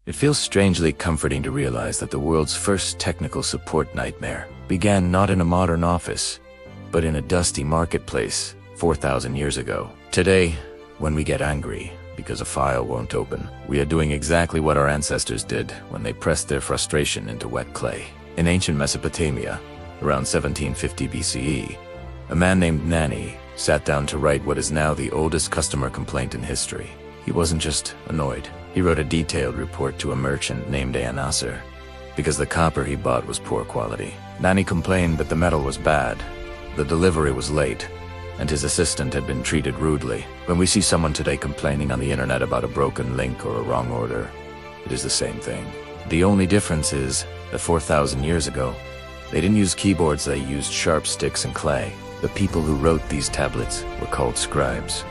It feels strangely comforting to realize that the world's first technical support nightmare began not in a modern office, but in a dusty marketplace 4,000 years ago. Today, when we get angry because a file won't open, we are doing exactly what our ancestors did when they pressed their frustration into wet clay. In ancient Mesopotamia, around 1750 BCE, a man named Nani sat down to write what is now the oldest customer complaint in history. He wasn't just annoyed. He wrote a detailed report to a merchant named Ea-nasir because the copper he bought was poor quality. Nani complained that the metal was bad, the delivery was late, and his assistant had been treated rudely. When we see someone today complaining on the internet about a broken link or a wrong order, it is the same thing. The only difference is that 4,000 years ago, they didn't use keyboards, they used sharp sticks and clay. The people who wrote these tablets were called scribes,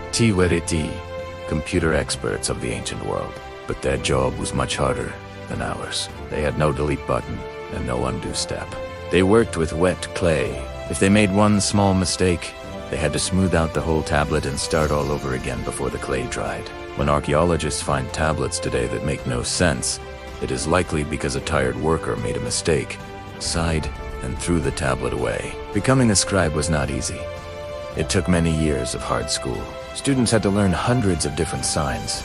computer experts of the ancient world. But their job was much harder than ours. They had no delete button and no undo step. They worked with wet clay. If they made one small mistake, they had to smooth out the whole tablet and start all over again before the clay dried. When archaeologists find tablets today that make no sense, it is likely because a tired worker made a mistake, sighed, and threw the tablet away. Becoming a scribe was not easy. It took many years of hard school. Students had to learn hundreds of different signs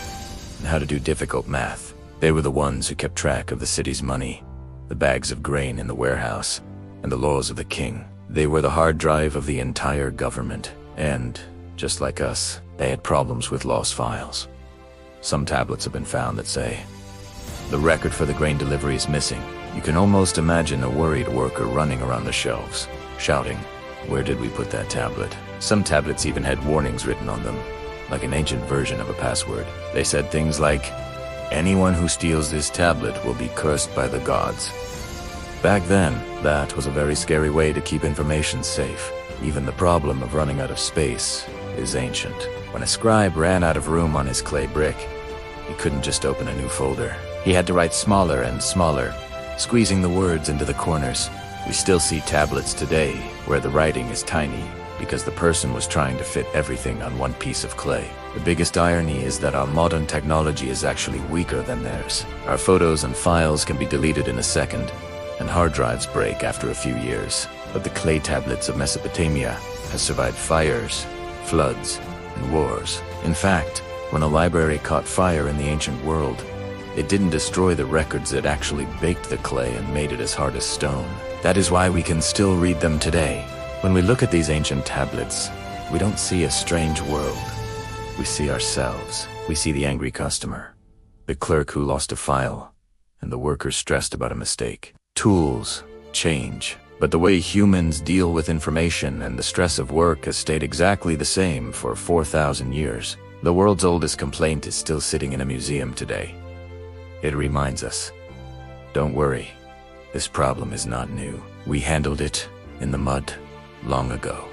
and how to do difficult math. They were the ones who kept track of the city's money, the bags of grain in the warehouse, and the laws of the king. They were the hard drive of the entire government, and, just like us, they had problems with lost files. Some tablets have been found that say, "The record for the grain delivery is missing." You can almost imagine a worried worker running around the shelves, shouting, "Where did we put that tablet?" Some tablets even had warnings written on them, like an ancient version of a password. They said things like, "Anyone who steals this tablet will be cursed by the gods." Back then, that was a very scary way to keep information safe. Even the problem of running out of space is ancient. When a scribe ran out of room on his clay brick, he couldn't just open a new folder. He had to write smaller and smaller, squeezing the words into the corners. We still see tablets today where the writing is tiny because the person was trying to fit everything on one piece of clay. The biggest irony is that our modern technology is actually weaker than theirs. Our photos and files can be deleted in a second, and hard drives break after a few years. But the clay tablets of Mesopotamia have survived fires, floods, and wars. In fact, when a library caught fire in the ancient world, it didn't destroy the records, it actually baked the clay and made it as hard as stone. That is why we can still read them today. When we look at these ancient tablets, we don't see a strange world. We see ourselves. We see the angry customer, the clerk who lost a file, and the worker stressed about a mistake. Tools change, but the way humans deal with information and the stress of work has stayed exactly the same for 4,000 years. The world's oldest complaint is still sitting in a museum today. It reminds us, don't worry, this problem is not new. We handled it in the mud long ago.